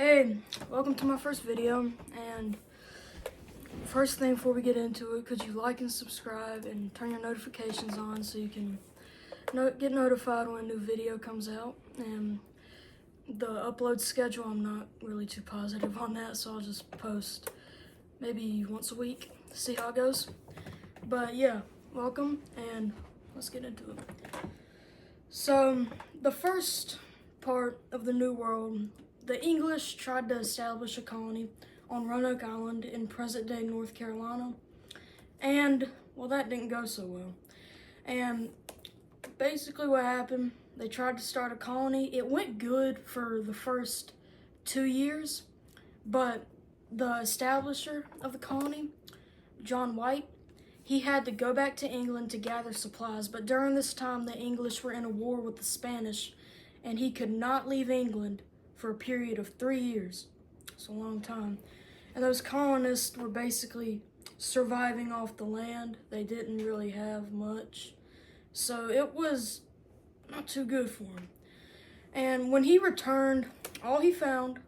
Hey, welcome to my first video, and first thing before we get into it, could you like and subscribe and turn your notifications on so you can get notified when a new video comes out. And the upload schedule, I'm not really too positive on that, so I'll just post maybe once a week to see how it goes. But yeah, welcome, and let's get into it. So, the first part of the New World, the English tried to establish a colony on Roanoke Island in present-day North Carolina, and, well, that didn't go so well. And basically what happened, they tried to start a colony. It went good for the first 2 years, but the establisher of the colony, John White, he had to go back to England to gather supplies, but during this time the English were in a war with the Spanish, and he could not leave England for a period of 3 years. It's a long time. And those colonists were basically surviving off the land. They didn't really have much. So it was not too good for him. And when he returned, all he found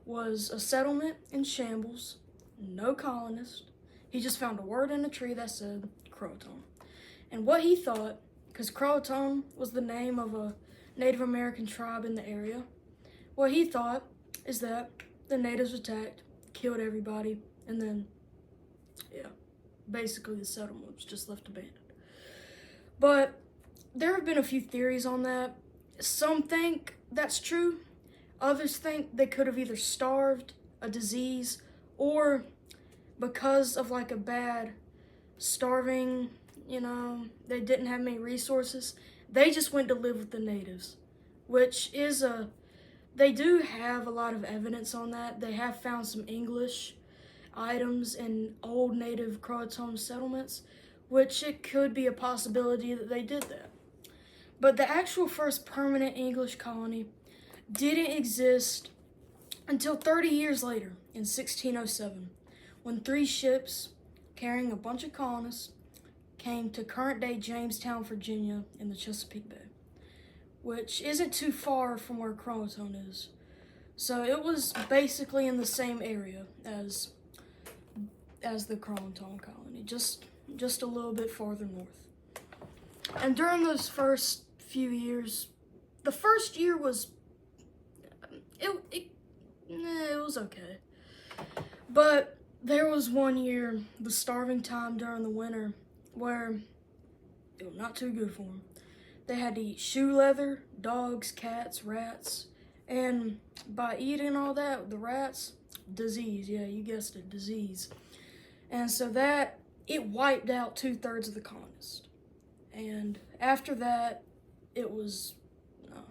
was a settlement in shambles, no colonists. He just found a word in a tree that said Croatoan. And what he thought, because Croatoan was the name of a Native American tribe in the area, what he thought is that the natives attacked, killed everybody, and then, yeah, basically the settlement was just left abandoned. But there have been a few theories on that. Some think that's true. Others think they could have either starved, a disease, or because of like a bad starving, they didn't have many resources, they just went to live with the natives, which is they do have a lot of evidence on that. They have found some English items in old native Croatoan settlements, which it could be a possibility that they did that. But the actual first permanent English colony didn't exist until 30 years later, in 1607, when 3 ships carrying a bunch of colonists came to current-day Jamestown, Virginia, in the Chesapeake Bay, which isn't too far from where Croatoan is. So it was basically in the same area as the Croatoan colony, just a little bit farther north. And during those first few years, the first year was it was okay. But there was one year, the starving time during the winter, where it was not too good for them. They had to eat shoe leather, dogs, cats, rats, and by eating all that, the rats, disease, yeah, you guessed it, disease. And so it wiped out 2/3 of the colonists. And after that, it was, no.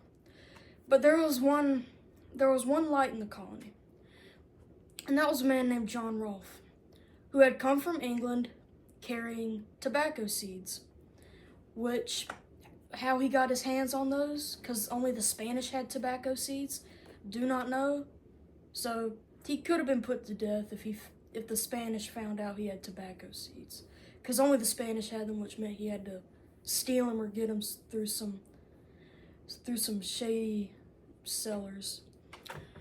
But there was one light in the colony. And that was a man named John Rolfe, who had come from England carrying tobacco seeds, which, how he got his hands on those, because only the Spanish had tobacco seeds, do not know. So he could have been put to death if the Spanish found out he had tobacco seeds, because only the Spanish had them, which meant he had to steal them or get them through some shady cellars.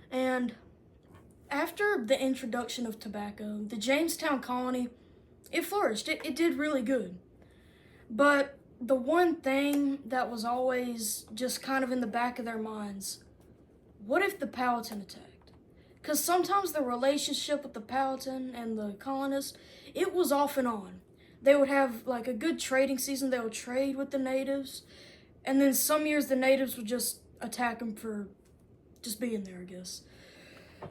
And after the introduction of tobacco, the Jamestown colony, it flourished. It did really good. But the one thing that was always just kind of in the back of their minds, what if the Powhatan attacked? Because sometimes the relationship with the Powhatan and the colonists, it was off and on. They would have like a good trading season. They would trade with the natives. And then some years the natives would just attack them for just being there, I guess.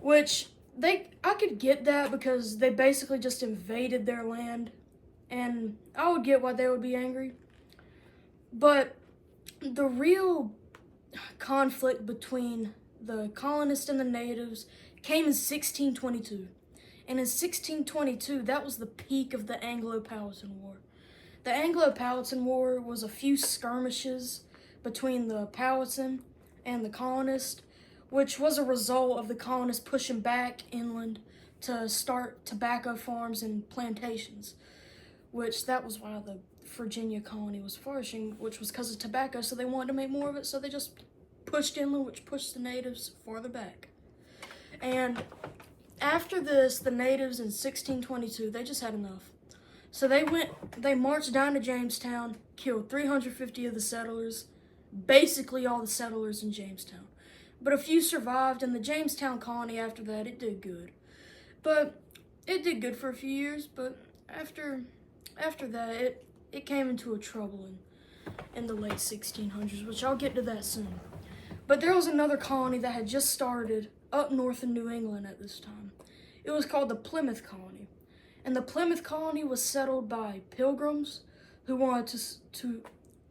Which, I could get that because they basically just invaded their land. And I would get why they would be angry. But the real conflict between the colonists and the natives came in 1622. And in 1622, that was the peak of the Anglo-Powhatan War. The Anglo-Powhatan War was a few skirmishes between the Powhatan and the colonists, which was a result of the colonists pushing back inland to start tobacco farms and plantations, which that was why the Virginia colony was flourishing, which was because of tobacco, so they wanted to make more of it, so they just pushed inland, which pushed the natives farther back. And after this, the natives in 1622, they just had enough. So they marched down to Jamestown, killed 350 of the settlers, basically all the settlers in Jamestown. But a few survived, and the Jamestown colony after that, it did good. But it did good for a few years, but after that, it came into a trouble in the late 1600s, which I'll get to that soon. But there was another colony that had just started up north in New England at this time. It was called the Plymouth Colony. And the Plymouth Colony was settled by pilgrims who wanted to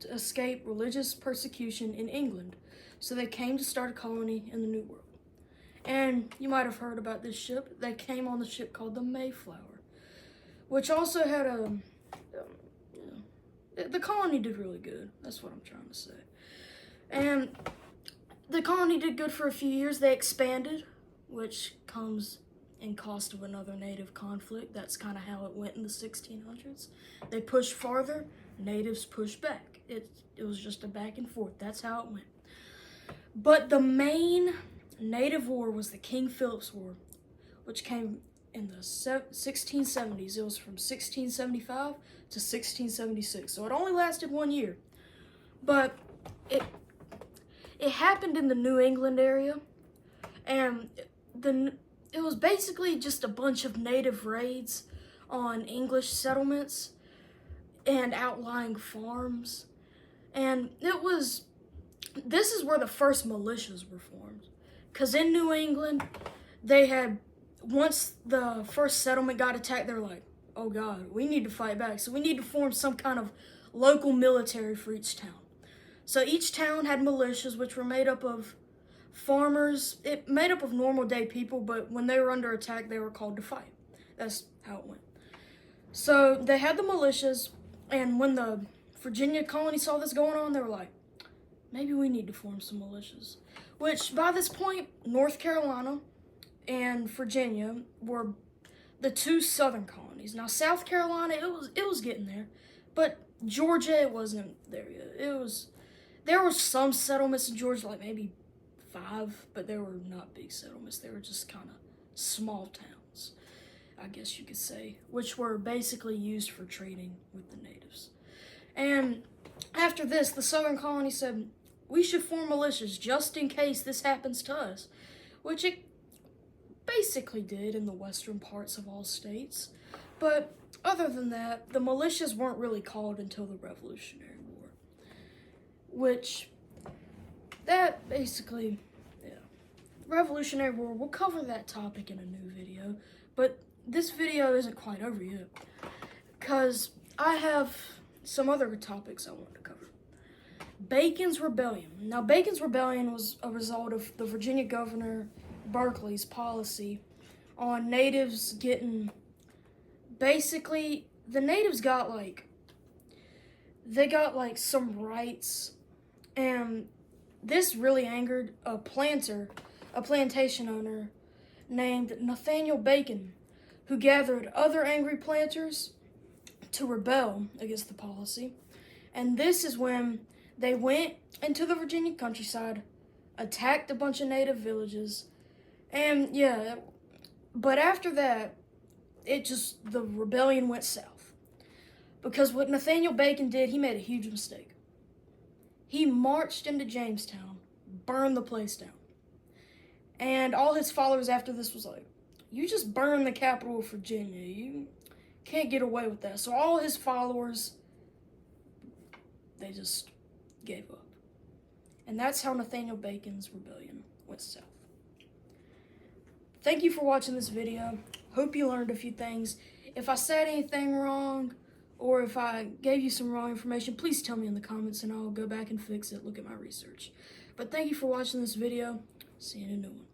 escape religious persecution in England. So they came to start a colony in the New World. And you might have heard about this ship. They came on the ship called the Mayflower, which also had the colony did really good. That's what I'm trying to say. And the colony did good for a few years. They expanded, which comes in cost of another native conflict. That's kind of how it went in the 1600s. They pushed farther, natives pushed back. It was just a back and forth. That's how it went. But the main native war was the King Philip's War, which came in the 1670s. It was from 1675 to 1676. So it only lasted 1 year. But it happened in the New England area, and it was basically just a bunch of native raids on English settlements and outlying farms. And this is where the first militias were formed. Because in New England, once the first settlement got attacked, they were like, oh God, we need to fight back. So we need to form some kind of local military for each town. So each town had militias, which were made up of farmers. It made up of normal day people, but when they were under attack, they were called to fight. That's how it went. So they had the militias, and when the Virginia colony saw this going on, they were like, maybe we need to form some militias. Which, by this point, North Carolina and Virginia were the two southern colonies. Now, South Carolina, it was getting there, but Georgia, it wasn't there yet. There were some settlements in Georgia, like maybe 5, but they were not big settlements. They were just kind of small towns, I guess you could say, which were basically used for trading with the natives. And after this, the southern colony said, we should form militias just in case this happens to us, which it basically did in the western parts of all states. But other than that, the militias weren't really called until the Revolutionary War, which that basically, Revolutionary War, we'll cover that topic in a new video, but this video isn't quite over yet, because I have some other topics I want to cover. Bacon's Rebellion. Now, Bacon's Rebellion was a result of the Virginia Governor Berkeley's policy on natives getting, basically, the natives got some rights, and this really angered a plantation owner named Nathaniel Bacon, who gathered other angry planters to rebel against the policy. And this is when they went into the Virginia countryside, attacked a bunch of native villages, and but after that, the rebellion went south. Because what Nathaniel Bacon did, he made a huge mistake. He marched into Jamestown, burned the place down. And all his followers after this was like, you just burned the capital of Virginia. You can't get away with that. So all his followers, they just gave up. And that's how Nathaniel Bacon's rebellion went south. Thank you for watching this video. Hope you learned a few things. If I said anything wrong, or if I gave you some wrong information, please tell me in the comments and I'll go back and fix it, look at my research. But thank you for watching this video. See you in a new one.